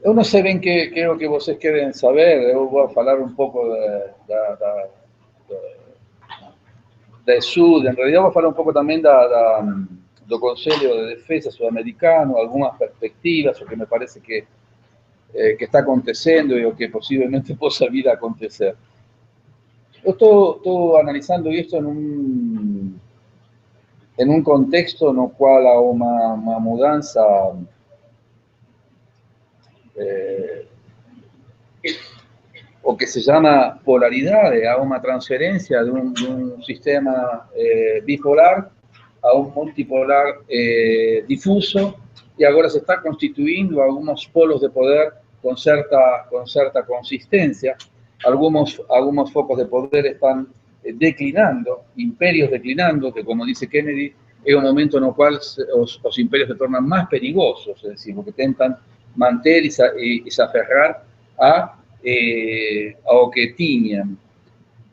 Eu não sei bem que é o que vocês querem saber, eu vou falar um pouco da ESUD, em realidade vou falar um pouco também do Conselho de Defesa Sudamericano, algumas perspectivas, o que me parece que está acontecendo e o que possivelmente possa vir a acontecer. Eu estou analisando isso em um contexto no qual há uma mudança o que se llama polaridade, há uma transferência de um sistema bipolar a um multipolar difuso, e agora se está constituindo alguns polos de poder com certa consistência. Alguns focos de poder estão declinando, imperios declinando, que, como dice Kennedy, é um momento no qual os imperios se tornam mais perigosos, é decir, porque tentam manter e se aferrar ao que tinham.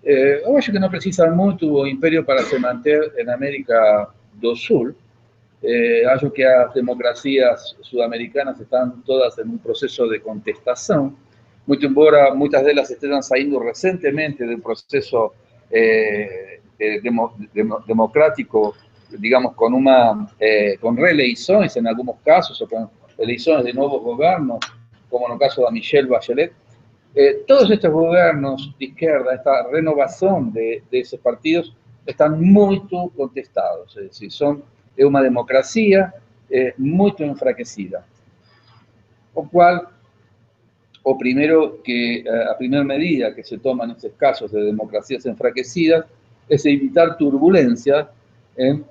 Eu acho que não precisa muito o império para se manter em América do Sul. Acho que as democracias sudamericanas estão todas em um processo de contestação, muito embora muitas delas estejam saindo recentemente do processo democrático, digamos, com reeleições em alguns casos, ou com eleições de novos governos, como no caso da Michelle Bachelet. Todos estos gobiernos de izquierda, esta renovación de esos partidos, están muy contestados, es decir, es una democracia muy enfraquecida. O cual, a primera medida que se toma en estos casos de democracias enfraquecidas es evitar turbulencias en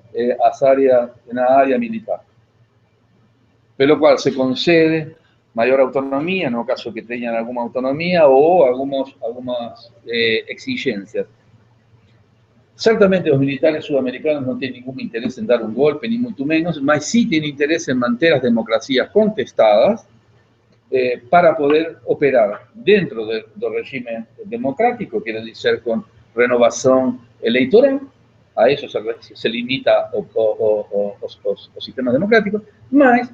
la área militar. Pero lo cual se concede mayor autonomía, en el caso que tengan alguna autonomía, o algunas exigencias. Ciertamente los militares sudamericanos no tienen ningún interés en dar un golpe, ni mucho menos, pero sí tienen interés en mantener las democracias contestadas para poder operar dentro del régimen democrático, quiere decir con renovación electoral. A eso se limita los sistemas democráticos, más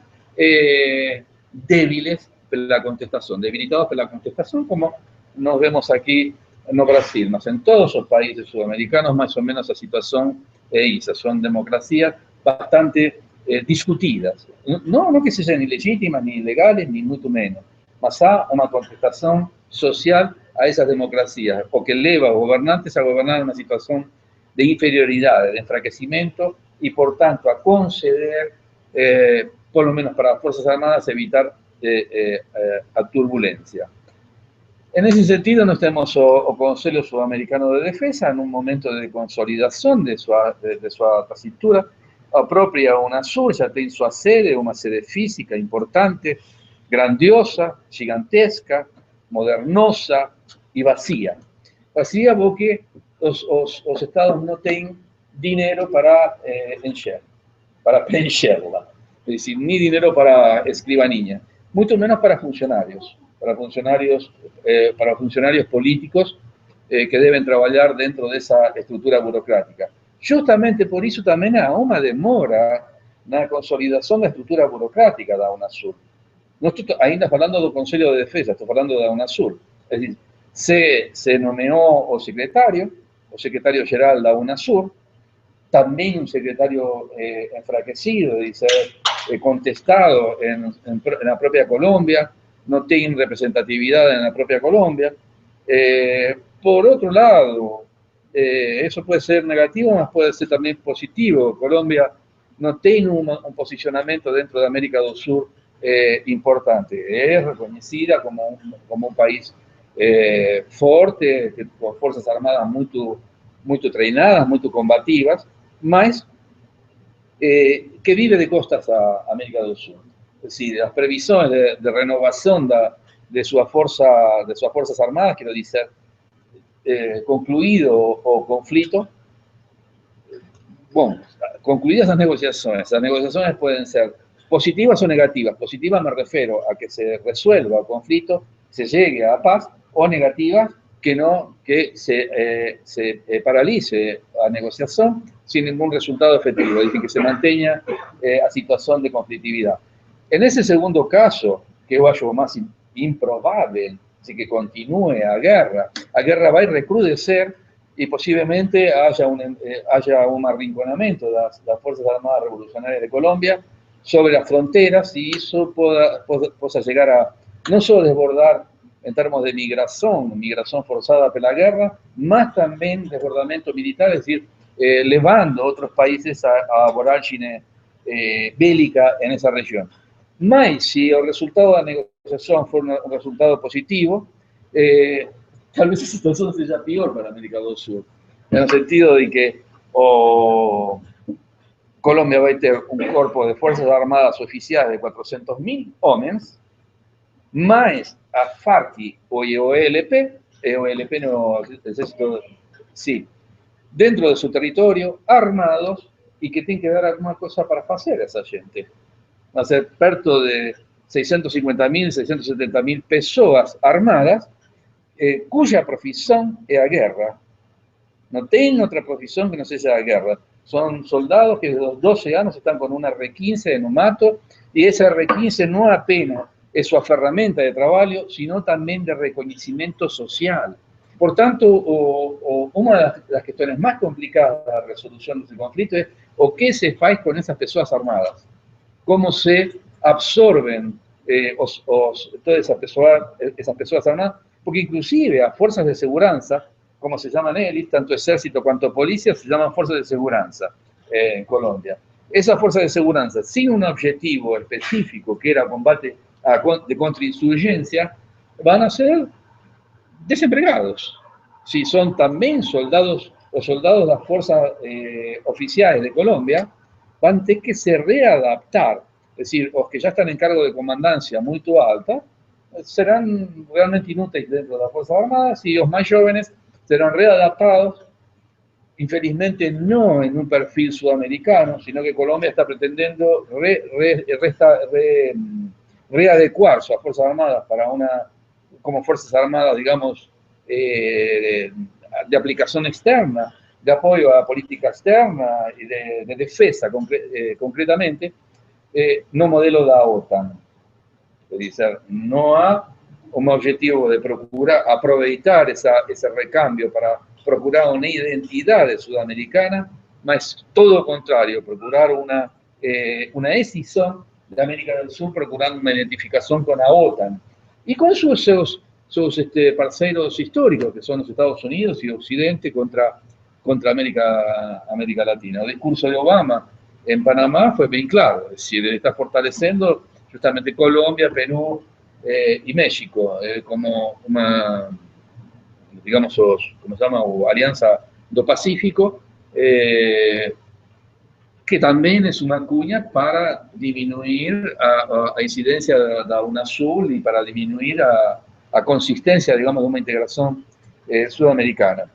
débiles por la contestación, debilitados por la contestación, como nos vemos aquí no Brasil, mas en todos los países sudamericanos más o menos la situación es esa, son democracias bastante discutidas. No que sean ilegítimas, ni ilegales, ni mucho menos, mas há una contestación social a esas democracias, o que eleva a los gobernantes a gobernar en una situación de inferioridad, de enfraquecimiento, y por tanto a conceder, por lo menos para las Fuerzas Armadas, evitar a turbulencia. En ese sentido, nós temos o Conselho Sudamericano de Defesa en un momento de consolidación de su tesitura. A propia UNASUR ya tiene su sede, una sede física importante, grandiosa, gigantesca, modernosa y vacía. Vacía porque los estados no tienen dinero para preencherla. Es decir, ni dinero para escribanía, mucho menos para funcionarios políticos que deben trabajar dentro de esa estructura burocrática. Justamente por eso también hay una demora en la consolidación de la estructura burocrática da UNASUR. No estoy ainda hablando del Consejo de Defensa, estoy hablando de UNASUR. Es decir, se nomeó o secretario general da UNASUR, también un secretario enfraquecido, dice, contestado en la propia Colombia, no tiene representatividad en la propia Colombia. Por otro lado, eso puede ser negativo, pero puede ser también positivo. Colombia no tiene un posicionamiento dentro de América del Sur importante. Es reconocida como un país fuerte, con fuerzas armadas muy treinadas, muy combativas, mas que vive de costas a América del Sur. Es decir, las previsiones de renovación de sus fuerzas armadas, quiero decir, concluido o conflicto, bueno, concluidas las negociaciones pueden ser positivas o negativas. Positivas me refiero a que se resuelva el conflicto, se llegue a paz, o negativas que se paralice la negociación sin ningún resultado efectivo, es decir, que se mantenga a situación de conflictividad. En ese segundo caso, que eu acho más improbable, así que continúe a guerra va a recrudecer y posiblemente haya un arrinconamiento de las Fuerzas Armadas Revolucionarias de Colombia sobre las fronteras y eso pueda llegar a no solo desbordar en términos de migración forzada por la guerra, más también desbordamiento militar, es decir, levando a otros países a vorágine bélica en esa región. Mas, si el resultado de la negociación fue un resultado positivo, tal vez esa situación sea peor para América del Sur, en el sentido de que Colombia va a tener un cuerpo de Fuerzas Armadas oficiales de 400.000 hombres, más a FARC o EOLP no, ejército, sí, dentro de su territorio, armados, y que tienen que dar alguna cosa para hacer a esa gente. Va a ser perto de 650.000, 670.000 personas armadas, cuya profesión es la guerra. No tienen otra profesión que no sea la guerra. Son soldados que desde los 12 años están con una R15 de nomato, y esa R15 no apenas es su aferramenta de trabajo, sino también de reconocimiento social. Por tanto, una de las cuestiones más complicadas de la resolución de este conflicto es o qué se hace con esas personas armadas, cómo se absorben todas esas personas armadas, porque inclusive a fuerzas de seguridad, como se llaman ellos, tanto ejército cuanto policía, se llaman fuerzas de seguridad en Colombia. Esas fuerzas de seguridad, sin un objetivo específico, que era combate de contrainsurgencia, van a ser desempleados. Si son también soldados o soldados de las fuerzas oficiales de Colombia, van a tener que se readaptar. Es decir, los que ya están en cargo de comandancia muy alta, serán realmente inútiles dentro de las Fuerzas Armadas, y los más jóvenes serán readaptados, infelizmente no en un perfil sudamericano, sino que Colombia está pretendiendo readecuar sus Fuerzas Armadas como Fuerzas Armadas, digamos, de aplicación externa, de apoyo a la política externa y de defensa concretamente, no modelo de la OTAN. Es decir, no hay un objetivo de procurar aprovechar ese recambio para procurar una identidad sudamericana, mas todo lo contrario, procurar una escisión de América del Sur, procurando una identificación con la OTAN y con sus parceros históricos, que son los Estados Unidos y Occidente contra América Latina. El discurso de Obama en Panamá fue bien claro, es decir, está fortaleciendo justamente Colombia, Perú y México como una, digamos, como se llama, o Alianza do Pacífico, que también es una cuña para disminuir a incidencia de UNASUR y para disminuir a consistencia, digamos, de una integración sudamericana.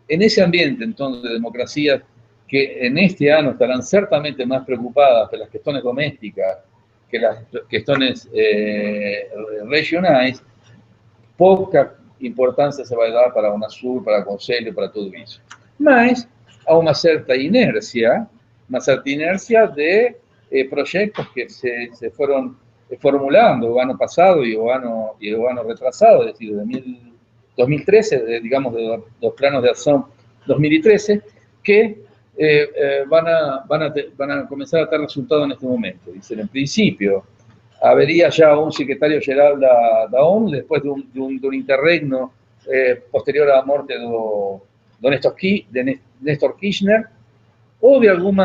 En ese ambiente, entonces, de democracias que en este año estarán ciertamente más preocupadas por las cuestiones domésticas que las cuestiones regionales, poca importancia se va a dar para UNASUR, para el Consejo, para todo eso. Mas a una cierta inercia de proyectos que se fueron formulando el año pasado y el año retrasado, es decir, de 2013, digamos, de los planos de acción 2013, que van a comenzar a dar resultados en este momento. Dicen, en principio, habría ya un secretario general de la ONU, después de un interregno posterior a la muerte de Néstor Kirchner, o de algún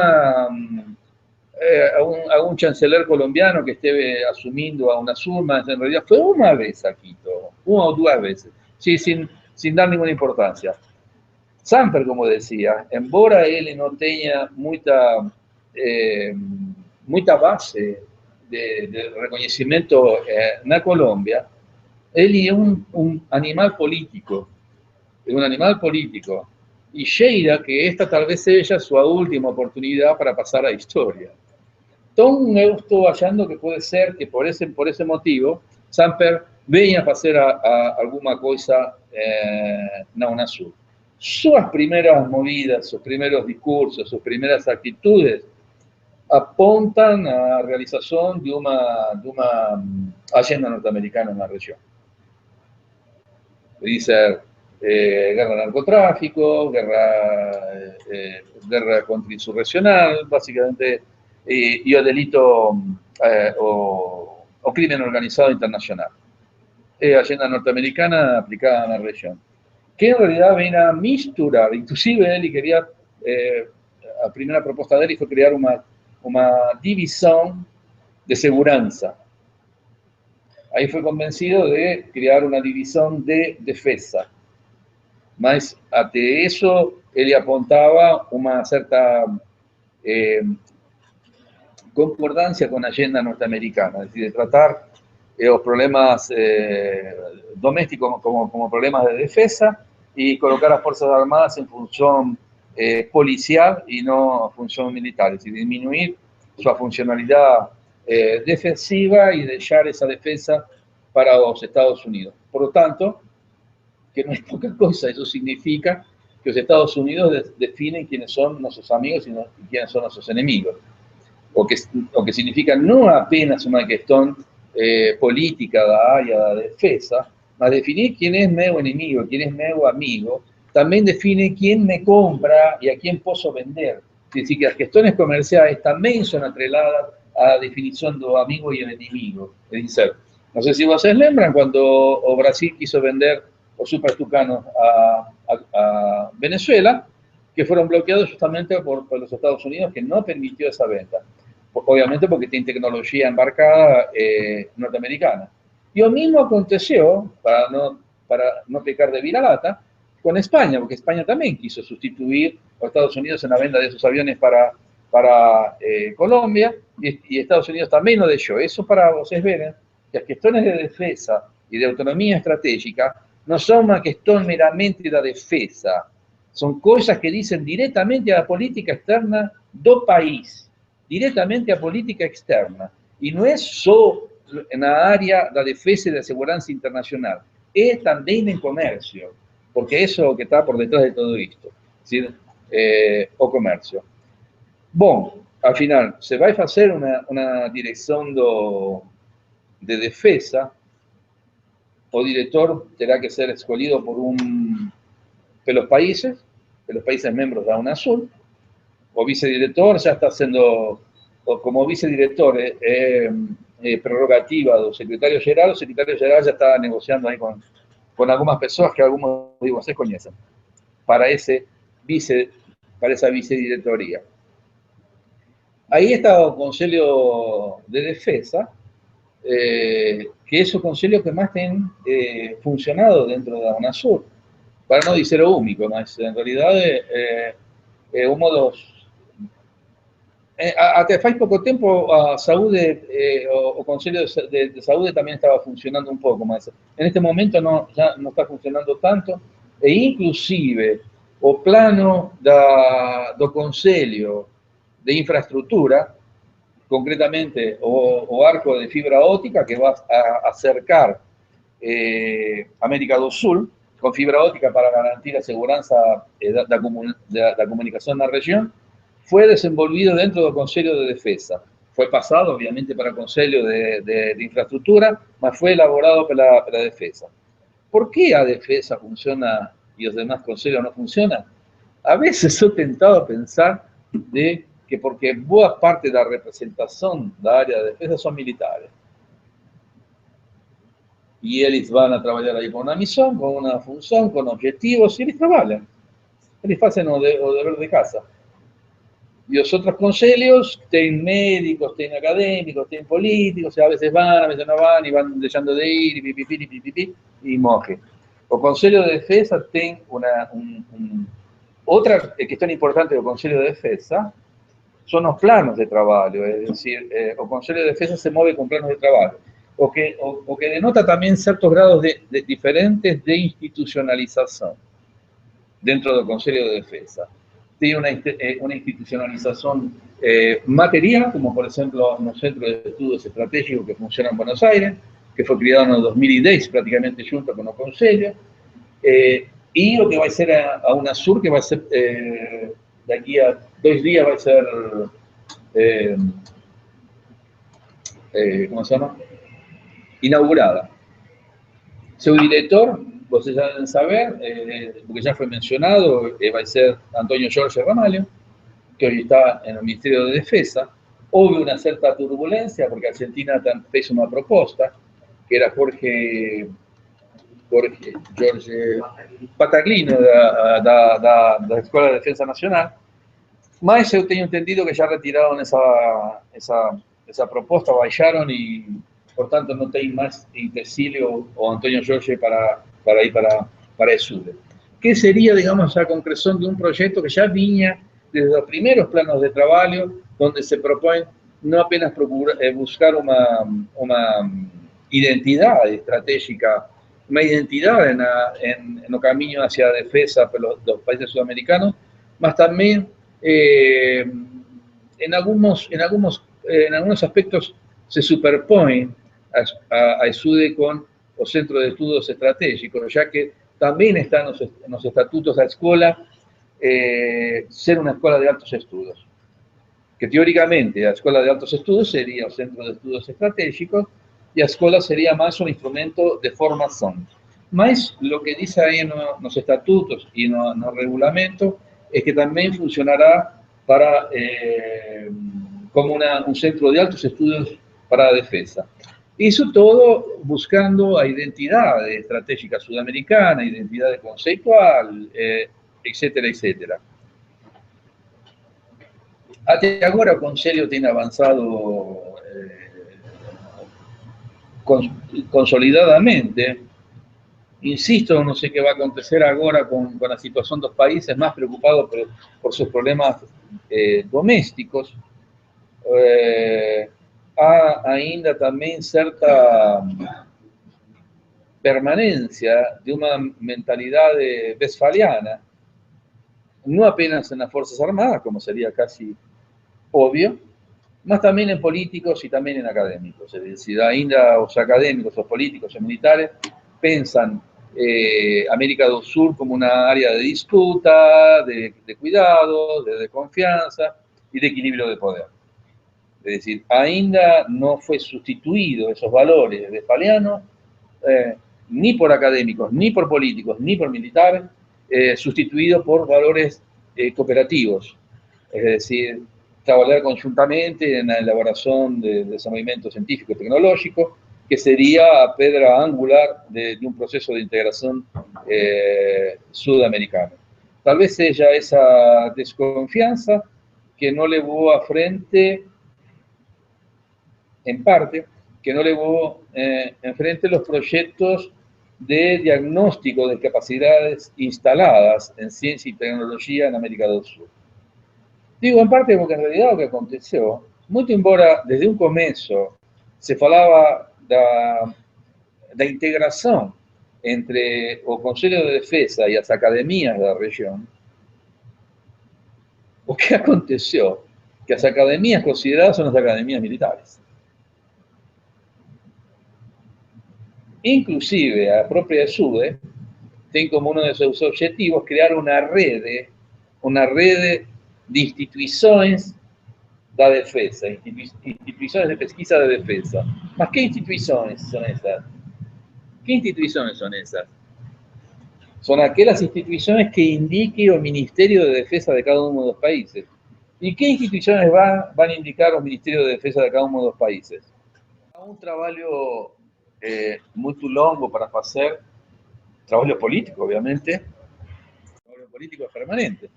chanceler colombiano que esté asumiendo a UNASUR, mas en realidad fue una vez a Quito, una o dos veces, sí, sin dar ninguna importancia. Samper, como decía, embora él no tenga mucha base de reconocimiento en Colombia, él es un animal político, y Sheila, que esta tal vez sea su última oportunidad para pasar a la historia. Entonces, yo estoy hallando que puede ser que por ese motivo, Samper venga a hacer alguna cosa en UNASUR. Sus primeras movidas, sus primeros discursos, sus primeras actitudes apontan a realização de uma agenda norte-americana na região. Puede ser guerra al narcotráfico, guerra contrainsurreccional, básicamente, y o delito o crimen organizado internacional. Agenda norteamericana aplicada en la región. Que en realidad viene a misturar, inclusive él quería, la primera propuesta de él fue crear una división de seguridad. Ahí fue convencido de crear una división de defensa. Mas, ante eso, él apuntaba una cierta concordancia con la agenda norteamericana, es decir, de tratar los problemas domésticos como problemas de defensa y colocar a las Fuerzas Armadas en función policial y no función militar, es decir, disminuir su funcionalidad defensiva y dejar esa defensa para los Estados Unidos. Por lo tanto, que no es poca cosa, eso significa que los Estados Unidos definen quiénes son nuestros amigos y quiénes son nuestros enemigos. O que significa no apenas una cuestión política de la área de defensa, mas definir quién es meu enemigo, quién es meu amigo, también define quién me compra y a quién puedo vender. Es decir, que las cuestiones comerciales también son atreladas a la definición de amigo y el enemigo. Es decir, no sé si ustedes lembran cuando Brasil quiso vender los super tucanos a Venezuela, que fueron bloqueados justamente por los Estados Unidos, que no permitió esa venta. Obviamente porque tiene tecnología embarcada norteamericana. Y lo mismo aconteció, para no pecar de viralata, con España, porque España también quiso sustituir a Estados Unidos en la venta de esos aviones para Colombia, y Estados Unidos también lo dejó. Eso para ustedes ver que las cuestiones de defensa y de autonomía estratégica no son una cuestión meramente de defensa, son cosas que dicen directamente a la política externa do país, directamente a política externa. Y no es solo en la área de la defensa y de la seguridad internacional, es también en comercio, porque eso es lo que está por detrás de todo esto, es decir, o comercio. Bueno, al final, se va a hacer una dirección de defensa, o director tendrá que ser escogido por los países miembros de la UNASUR, o vicedirector ya está haciendo, o como vicedirector, prerrogativa del secretario general. El secretario general ya está negociando ahí con algunas personas que algunos de ustedes conocen, para esa vicedirectoría. Ahí está el Consejo de Defensa, que es el consejo que más tiene funcionado dentro de la UNASUR, para no decir lo único, mas en realidad uno de los... Hasta hace poco tiempo a Saúde, o Consejo de Saúde también estaba funcionando un poco más. En este momento ya no está funcionando tanto, e inclusive o plano do Conselho de Infraestructura, concretamente o arco de fibra óptica que va a acercar América do Sul con fibra óptica para garantir la seguridad de la comunicación en la región, fue desenvolvido dentro del Consejo de Defensa. Fue pasado, obviamente, para el Consejo de Infraestructura, mas fue elaborado para la Defensa. ¿Por qué la Defensa funciona y los demás consejos no funcionan? A veces he tentado pensar que porque boa parte de la representación de la área de defensa son militares. Y ellos van a trabajar ahí con una misión, con una función, con objetivos, y ellos trabajan. Ellos hacen o deber de casa. Y los otros consejos tienen médicos, tienen académicos, tienen políticos, a veces van, a veces no van, y van dejando de ir, y moje. O Consejo de Defensa tiene otra cuestión importante del Consejo de Defensa, son los planos de trabajo, es decir, el Consejo de Defensa se mueve con planos de trabajo, o que denota también ciertos grados diferentes de institucionalización dentro del Consejo de Defensa. Tiene una institucionalización material, como por ejemplo en los centros de estudios estratégicos que funcionan en Buenos Aires, que fue creado en el 2010 prácticamente junto con los consejos, y lo que va a ser a UNASUR, que va a ser de aquí a 2 días, va a ser eh, ¿cómo se llama? Inaugurada. Su director, ustedes ya deben saber, porque ya fue mencionado, va a ser Antonio Jorge Ramalho, que hoy está en el Ministerio de Defensa. Hubo una cierta turbulencia porque Argentina hizo una proposta, que era Jorge Pataglino, da Escola de Defensa Nacional, mas eu tenho entendido que já retiraram essa proposta, baixaram e, portanto, não tem mais Cecílio ou Antônio Jorge para ir para a ESUDE. Que seria, digamos, a concreção de um projeto que já vinha desde os primeiros planos de trabalho, onde se propõe não apenas buscar uma identidade estratégica, uma identidade no caminho hacia a defesa dos países sudamericanos, mas também en algunos aspectos se superponen a ESUDE con los centros de estudios estratégicos, ya que también está en los estatutos de la escuela ser una escuela de altos estudios, que teóricamente la escuela de altos estudios sería el centro de estudios estratégicos y la escuela sería más un instrumento de formación. Más lo que dice ahí en los estatutos y en los reglamentos es que también funcionará como un centro de altos estudios para la defensa. Eso todo buscando a identidad estratégica sudamericana, identidad conceptual, etcétera, etcétera. Hasta ahora el Conselho tiene avanzado consolidadamente. Insisto, no sé qué va a acontecer ahora con la situación de los países más preocupados por sus problemas domésticos. Há ainda también cierta permanencia de una mentalidad westfaliana, no apenas en las Fuerzas Armadas, como sería casi obvio, mas también en políticos y también en académicos. Es decir, ainda los académicos, los políticos, los militares piensan América del Sur como una área de disputa, de cuidado, de confianza y de equilibrio de poder. Es decir, ainda no fue sustituido esos valores westfalianos ni por académicos, ni por políticos, ni por militares, sustituidos por valores cooperativos. Es decir, trabajar conjuntamente en la elaboración de desarrollo científico y tecnológico, que sería a pedra angular de un proceso de integración sudamericano. Tal vez sea esa desconfianza que no le llevó a frente, en parte, que no le llevó enfrente los proyectos de diagnóstico de capacidades instaladas en ciencia y tecnología en América del Sur. Digo en parte porque en realidad lo que aconteció, muito embora desde un comienzo se falaba da integración entre o Conselho de Defensa y las academias de la región, o que aconteció que las academias consideradas son las academias militares. Inclusive a propia ESUDE tiene como uno de sus objetivos crear una red de instituciones de defensa, instituciones de pesquisa de defensa. ¿Mas qué instituciones son esas? ¿Qué instituciones son esas? Son aquellas instituciones que indique el Ministerio de Defensa de cada uno de los países. ¿Y qué instituciones van a indicar los Ministerios de Defensa de cada uno de los países? Un trabajo muy longo para hacer, trabajo político, obviamente, trabajo político permanente,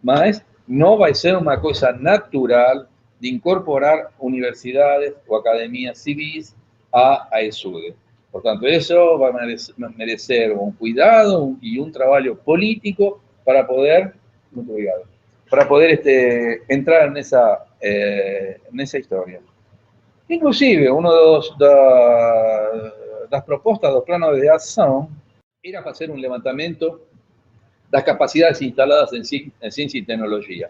mas no va a ser una cosa natural de incorporar universidades o academias civiles a ESUDE. Por tanto, eso va a merecer un cuidado y un trabajo político para poder, entrar en esa historia. Inclusive, una de las propuestas de los planos de acción era hacer un levantamiento de las capacidades instaladas en ciencia y tecnología.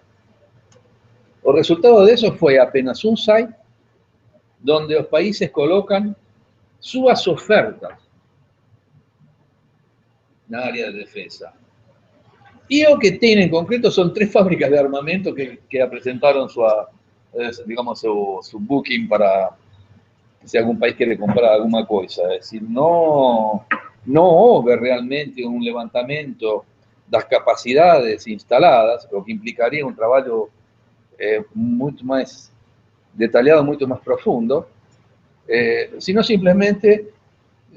El resultado de eso fue apenas un site donde los países colocan sus ofertas en el área de defensa. Y lo que tiene en concreto son 3 fábricas de armamento que presentaron digamos, su booking para si algún país quiere comprar alguna cosa. Es decir, no houve realmente un levantamento das capacidades instaladas, o que implicaría un trabalho muito mais detalhado, muito mais profundo, sino simplesmente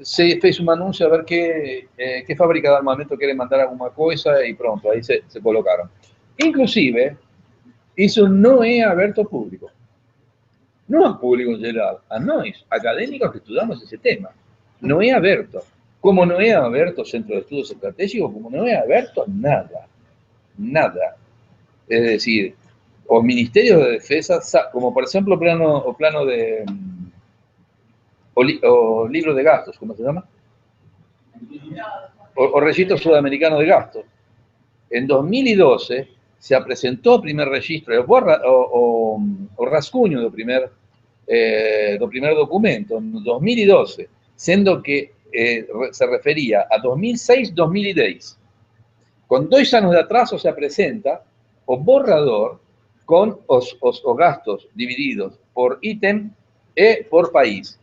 se fez um anúncio a ver que fábrica de armamento quer mandar alguma coisa e pronto, aí se colocaram. Inclusive, isso não é aberto ao público. Não ao público em geral, a nós, acadêmicos que estudamos esse tema. Não é aberto. Como não é aberto o Centro de Estudos Estratégicos, como não é aberto nada. Nada. Es decir, los ministerios de defensa, como por ejemplo o plano de, o libro de gastos, ¿cómo se llama? O registro sudamericano de gastos. En 2012 se presentó el primer registro, o rascunho del primer documento, en 2012, siendo que se refería a 2006-2010. Con 2 años de atraso se presenta o borrador con os gastos divididos por ítem e por país.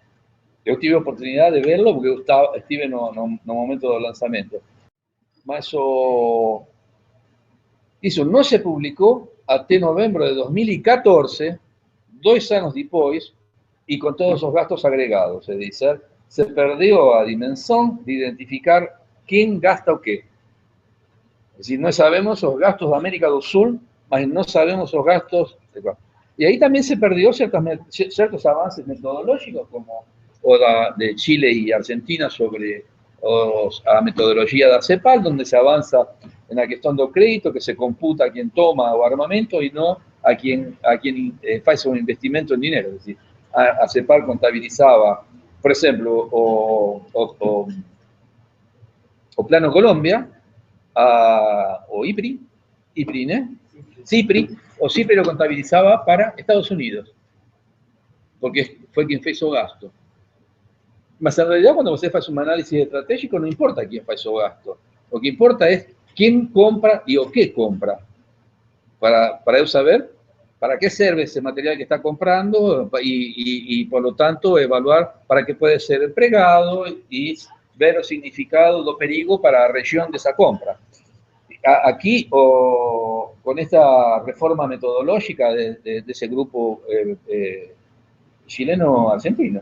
Eu tive a oportunidade de verlo porque eu estive no momento do lançamento. Mas isso não se publicou até novembro de 2014, 2 anos depois, e com todos os gastos agregados. É dizer, se perdeu a dimensão de identificar quem gasta o quê. Es decir, no sabemos los gastos de América del Sur, mas no sabemos los gastos. Y ahí también se perdió ciertos avances metodológicos, como de Chile y Argentina sobre la metodología de CEPAL, donde se avanza en la cuestión del crédito, que se computa a quien toma o armamento y no a quien hace un investimento en dinero. Es decir, a CEPAL contabilizaba, por ejemplo, o Plano Colombia, o CIPRI lo contabilizaba para Estados Unidos, porque fue quien hizo gasto. Mas en realidad, cuando usted hace un análisis estratégico, no importa quién hizo gasto. Lo que importa es quién compra y o qué compra. Para yo saber para qué sirve ese material que está comprando y por lo tanto, evaluar para qué puede ser empregado y ver o significado do perigo para a región de esa compra. Aquí, con esta reforma metodológica de ese grupo chileno-argentino,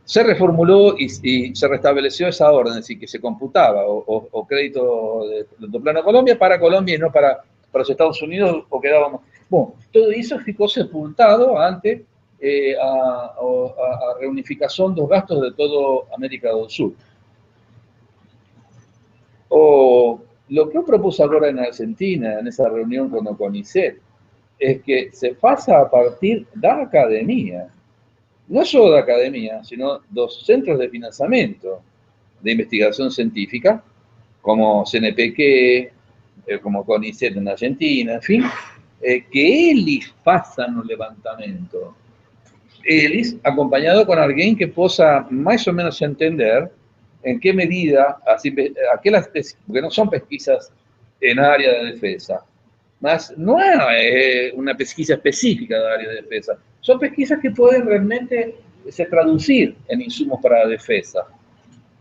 se reformuló y se restableció esa orden, es decir, que se computaba o crédito de Plano Colombia para Colombia y no para los Estados Unidos, o quedábamos... Bueno, todo eso ficou sepultado ante a reunificación dos gastos de toda América del Sur. Lo que yo propuse ahora en Argentina, en esa reunión con o CONICET, es que se faça a partir da academia. No solo de academia, sino dos centros de financiamiento de investigación científica, como CNPq, como CONICET en Argentina, en fin, que eles façam o levantamento. Eles, acompañado con alguien que possa más o menos entender en qué medida, porque no son pesquisas en área de defensa, mas no es una pesquisa específica de área de defensa, son pesquisas que pueden realmente se traducir en insumos para la defensa.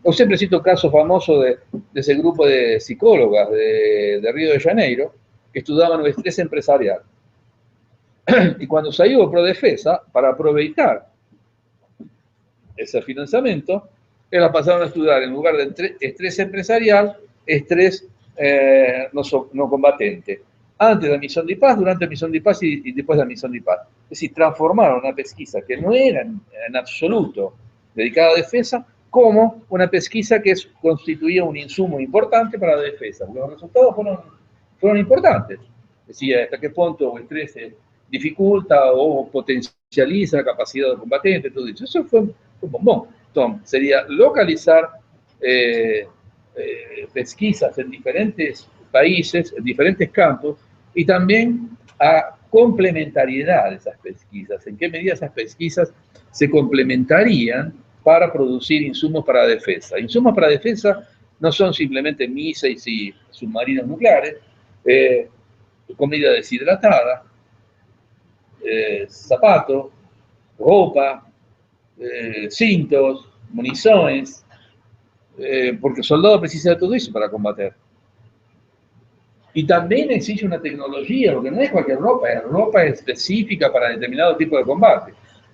Yo siempre cito el caso famoso de ese grupo de psicólogas de Río de Janeiro que estudiaban el estrés empresarial. Y cuando salió Prodefensa, para aprovechar ese financiamiento, ellas pasaron a estudiar, en lugar de estrés empresarial, estrés no combatente. Antes de la misión de paz, durante la misión de paz y después de la misión de paz. Es decir, transformaron una pesquisa que no era en absoluto dedicada a defensa como una pesquisa que constituía un insumo importante para la defensa. Los resultados fueron importantes. Es decir, hasta qué punto el estrés dificulta o potencializa la capacidad del combatiente, todo eso. Eso fue un bombón. Entonces, sería localizar pesquisas en diferentes países, en diferentes campos, y también a complementariedad de esas pesquisas. ¿En qué medida esas pesquisas se complementarían para producir insumos para defensa? Insumos para defensa no son simplemente misiles y submarinos nucleares, comida deshidratada, zapatos, ropa, cintos, municiones, porque el soldado precisa de todo eso para combater. Y también exige una tecnología, porque no es cualquier ropa, es ropa específica para determinado tipo de combate.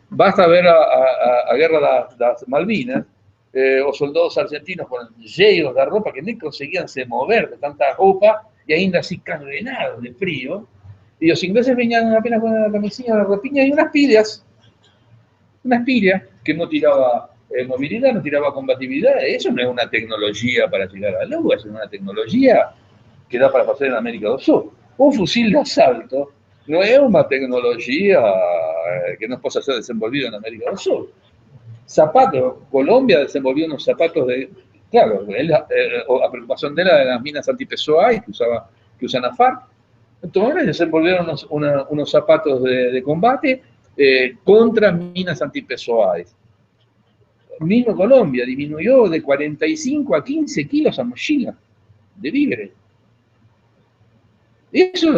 Basta ver a Guerra de las Malvinas, os soldados argentinos con llenos de ropa que ni conseguían se mover de tanta ropa y ainda así carrenados de frío. Y los ingleses venían apenas con la camisilla, la ropiña y unas pillas que no tiraba movilidad, no tiraba combatividad. Eso no es una tecnología para tirar al agua, es una tecnología que dá para fazer en América do Sul. Un fusil de asalto no es una tecnología que no possa ser desenvolvida en América do Sul. Zapatos, Colombia desenvolvió unos zapatos de... Claro, la preocupación de las minas antipessoais que usan a FARC. Entonces desenvolvieron unos zapatos de combate contra minas antipessoais. Mismo Colombia disminuyó de 45 a 15 kilos a mochila de víveres. Eso,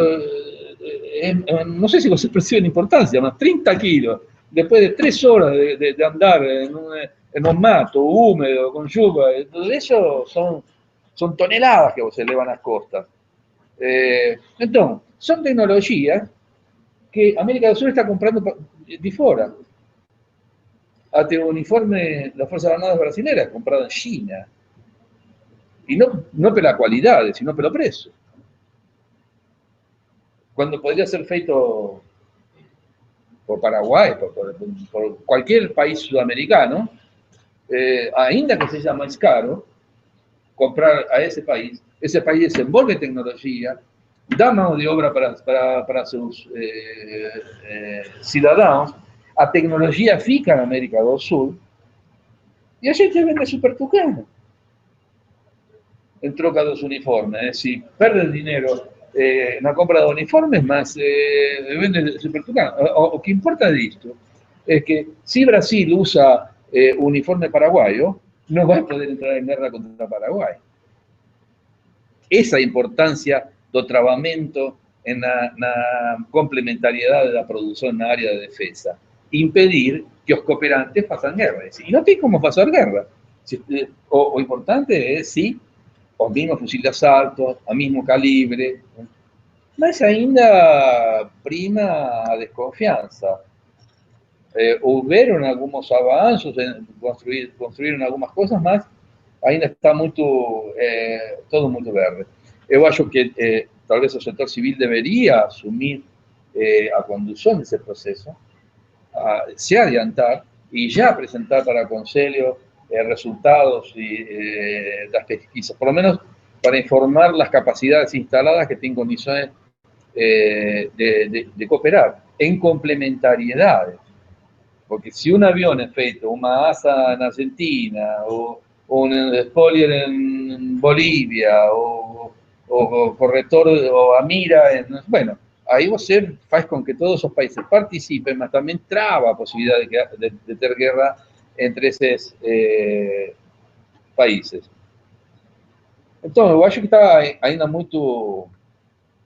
no sé si vos perciben importancia, más 30 kilos, después de 3 horas de andar en un mato húmedo, con lluvia, todo eso son toneladas que se elevan a las costas. Entonces, son tecnologías que América del Sur está comprando de fuera. Hasta el uniforme de las Fuerzas Armadas brasileñas comprado en China. Y no por la calidad, sino por el precio. Cuando podría ser feito por Paraguay, por cualquier país sudamericano, ainda que seja más caro comprar a ese país desenvolve tecnología, da mano de obra para sus ciudadanos, a tecnología fica en América do Sul, y a gente vende super tucano en troca dos uniformes. Es decir, pierde dinero en la compra de uniformes, más vende super tucano. O que importa de esto es que si Brasil usa uniforme paraguayo, no va a poder entrar en guerra contra Paraguay. Esa importancia do travamento na complementariedade da produção na área de defesa. Impedir que os cooperantes façam guerra. E não tem como fazer guerra. O importante é, sim, o mesmo fuzil de assalto, o mesmo calibre, mas ainda prima a desconfiança. Houveram alguns avanços, construíram algumas coisas, mas ainda está todo muito verde. Eu acho que talvez o setor civil deveria assumir a condução desse processo, se adiantar e já apresentar para o Conselho resultados das pesquisas, por lo menos para informar las capacidades instaladas que tienen condiciones de cooperar en complementariedades. Porque si un avión es feito, una asa en Argentina, o un spoiler en Bolivia, o corrector o a mira, bueno, ahí vos faz con que todos esos países participen, mas también traba a posibilidad de tener guerra entre esos países. Entonces, eu acho que está ainda muito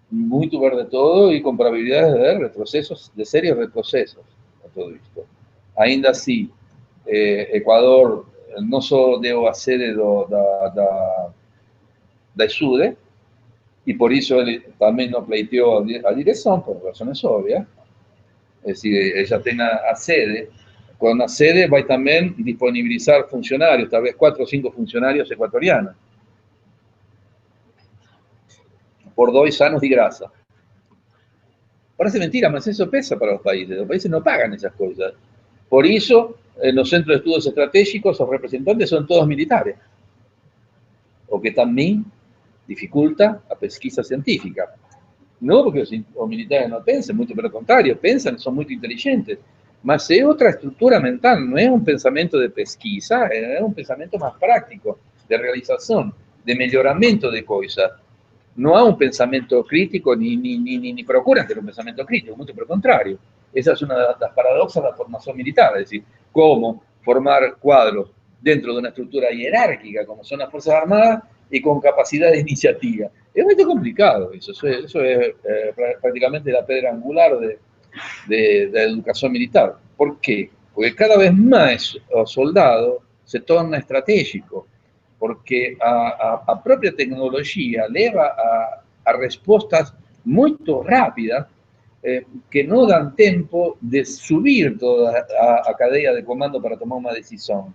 verde todo y con probabilidades de retrocesos, de serios retrocesos a todo esto. Ainda assim, Equador não só deu a sede da ISUDE, e por isso ele também não pleiteou a direção, por razões óbvias. É decir, ele já tem a sede. Com a sede vai também disponibilizar funcionários, talvez 4 ou 5 funcionários equatorianos, por 2 anos de graça. Parece mentira, mas eso pesa para los países no pagan esas cosas. Por eso, en los centros de estudios estratégicos, los representantes son todos militares, o que también dificulta la pesquisa científica. No porque los militares no piensen, mucho por lo contrario, piensan, son muy inteligentes, mas es otra estructura mental, no es un pensamiento de pesquisa, es un pensamiento más práctico, de realización, de mejoramiento de cosas. No hay un pensamiento crítico, ni procuran tener un pensamiento crítico, mucho por el contrario. Esa es una de las paradojas de la formación militar, es decir, cómo formar cuadros dentro de una estructura jerárquica, como son las Fuerzas Armadas, y con capacidad de iniciativa. Es muy complicado eso es prácticamente la piedra angular da educação militar. Por quê? Porque cada vez mais o soldado se torna estratégico, porque a própria tecnologia leva a respostas muito rápidas que não dão tempo de subir toda a cadeia de comando para tomar uma decisão.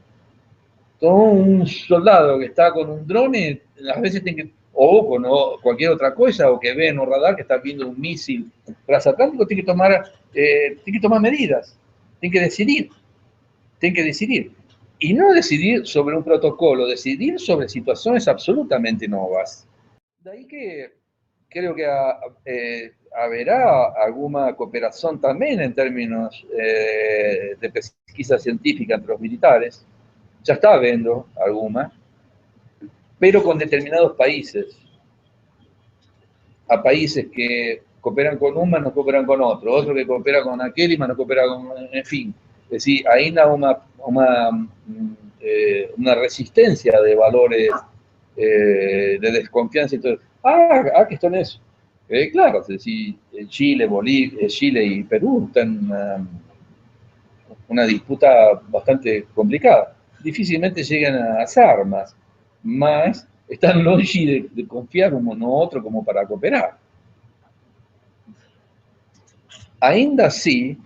Então, un soldado que está con un drone, a veces tiene que, o con cualquier otra cosa, o que ve en un radar que está viendo un misil transatlántico, tiene que tomar medidas, tiene que decidir. Y no decidir sobre un protocolo, decidir sobre situaciones absolutamente nuevas. De ahí que creo que habrá alguna cooperación también en términos de pesquisa científica entre los militares. Ya está habiendo alguna, pero con determinados países. A países que cooperan con uno, no cooperan con otro que coopera con aquel y no coopera con, en fin. Es decir, hay una resistencia de valores de desconfianza y todo. Que están eso. Claro, es decir, Chile, Bolivia, Chile y Perú están una disputa bastante complicada. Difícilmente llegan a las armas, mas están longe de confiar uno en otro como para cooperar. Ainda assim,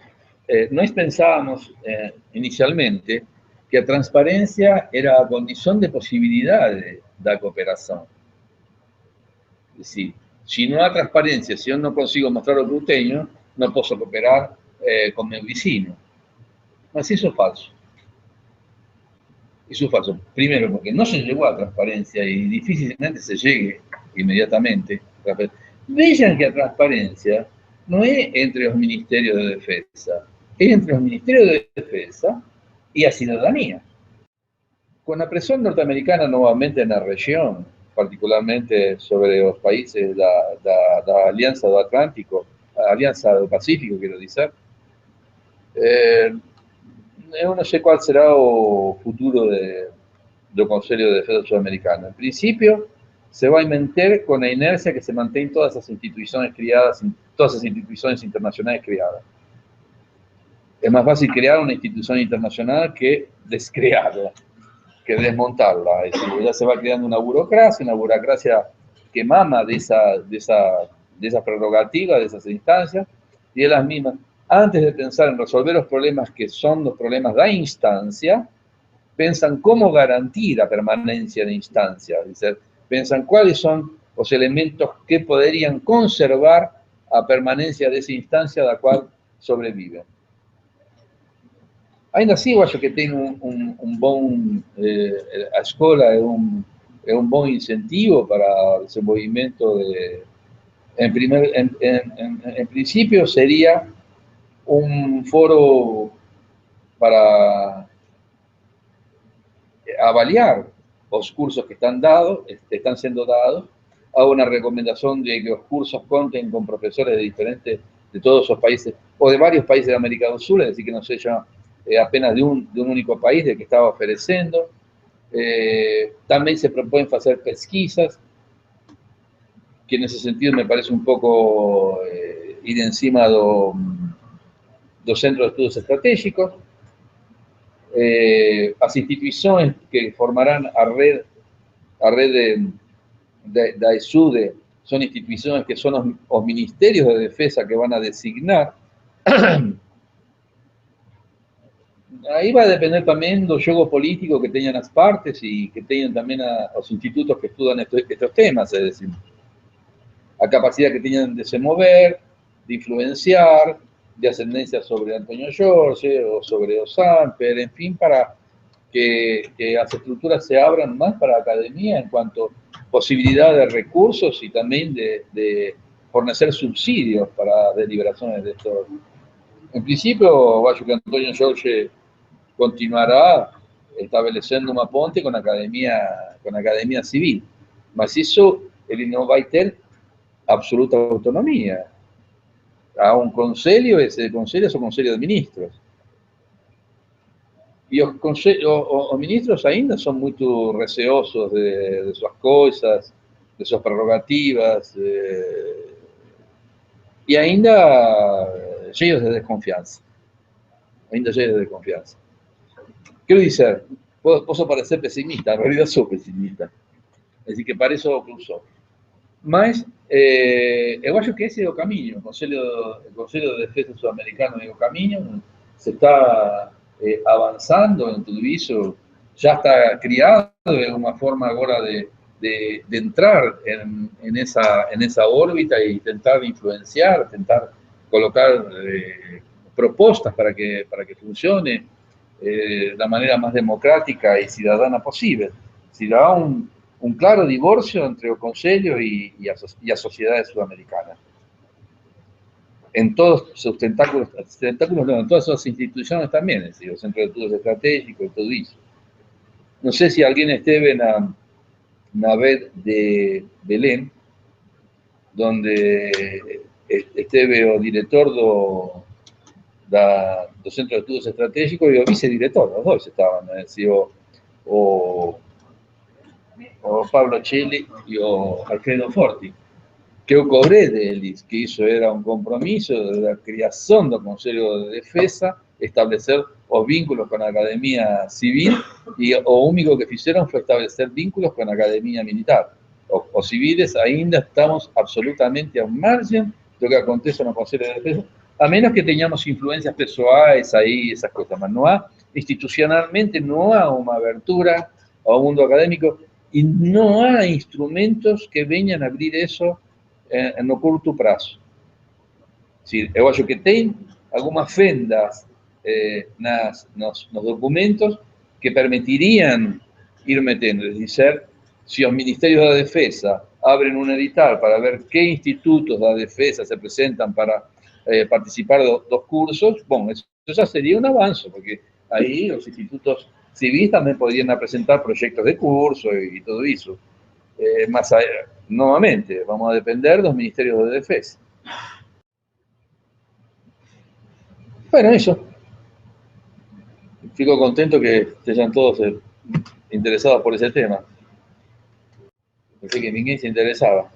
nós pensábamos inicialmente que a transparência era a condição de possibilidade da cooperação. Es decir, si no hay transparencia, si yo no consigo mostrar lo que yo tengo, no puedo cooperar con mi vecino. Mas eso es falso. Eso es falso. Primero, porque no se llegó a transparencia y difícilmente se llegue inmediatamente. Vean que la transparencia no es entre los ministerios de defensa, es entre los ministerios de defensa y la ciudadanía. Con la presión norteamericana nuevamente en la región, particularmente sobre los países de la Alianza del Atlántico, Alianza del Pacífico, quiero decir, eu não sei qual será o futuro do Conselho de Defesa Sul-Americano. En principio, se vai manter com a inércia que se mantém todas as instituições criadas, todas as instituições internacionais criadas. É mais fácil criar uma instituição internacional que descrearla, que desmontarla. Es decir, ya se va creando una burocracia que mama de esa prerrogativa, de esas instancias, y ellas mismas, antes de pensar en resolver los problemas que son los problemas de la instancia, piensan cómo garantir la permanencia de la instancia, es decir, piensan cuáles son los elementos que podrían conservar la permanencia de esa instancia a la cual sobreviven. Ainda assim, eu acho que tem a escola é um bom incentivo para o desenvolvimento em princípio, seria um foro para avaliar os cursos que están sendo dados. Hago una recomendación de que los cursos conten con profesores de todos los países, o de varios países de América del Sur, es decir, que no sea apenas de un único país del que estaba ofreciendo. También se proponen hacer pesquisas, que en ese sentido me parece un poco ir encima dos centros de estudios estratégicos. Las instituciones que formarán a red da ESUDE son instituciones que son los ministerios de defensa que van a designar. Ahí va a depender también del juego político que tengan las partes y que tengan también a los institutos que estudian estos temas, es decir, la capacidad que tengan de se mover, de influenciar, de ascendencia sobre Antonio Jorge o sobre Osamper, en fin, para que las estructuras se abran más para la academia en cuanto a posibilidad de recursos y también de fornecer subsidios para deliberaciones de estos. En principio, creo que Antonio Jorge continuará estableciendo una ponte con la academia civil, mas eso él no va a tener absoluta autonomía. A un consejo, ese consejo es un consejo de ministros. Y los ministros ainda son muy receosos de sus cosas, de sus prerrogativas, y ainda cheios de desconfiança. Ainda cheios de desconfiança. Quero dizer, posso parecer pessimista, na realidade sou pessimista. Así que para isso cruzou. Mas eu acho que esse é o caminho. O Conselho de Defesa Sul-Americano é o caminho. Se está avançando em tudo isso. Já está criado, é uma forma agora de entrar en esa órbita y tentar influenciar, tentar colocar propuestas para que funcione de la manera más democrática y ciudadana posible. Si da un claro divorcio entre el Consejo y a sociedades sudamericanas. En todos sus tentáculos no, en todas sus instituciones también, es decir, los centros de estudios estratégicos y todo eso. No sé si alguien esteve na vez de Belém, donde esteve o director do Centro de Estudios Estratégicos e o vicedirector, os dois estavam, né? O Pablo Chile e o Alfredo Forti, que eu cobrei deles, que isso era um compromisso da criação do Conselho de Defesa, establecer os vínculos com a Academia Civil, e o único que fizeram foi establecer vínculos com a Academia Militar. Os civiles ainda estamos absolutamente ao margem do que acontece no Conselho de Defesa, a menos que tenhamos influências pessoais aí, essas coisas, mas não há, institucionalmente, não há uma abertura ao mundo acadêmico e não há instrumentos que venham a abrir isso no curto prazo. Sí, eu acho que tem algumas fendas nos documentos que permitirían ir metiendo, es decir, si los ministerios de defensa abren un edital para ver qué institutos de defensa se presentan para participar de dos cursos, bueno, eso ya sería un avance, porque ahí los institutos civiles también podrían presentar proyectos de curso y todo eso. Más allá, nuevamente, vamos a depender de los ministerios de defensa. Bueno, eso. Fico contento que estén todos interesados por ese tema. Pensé que ninguém se interesaba.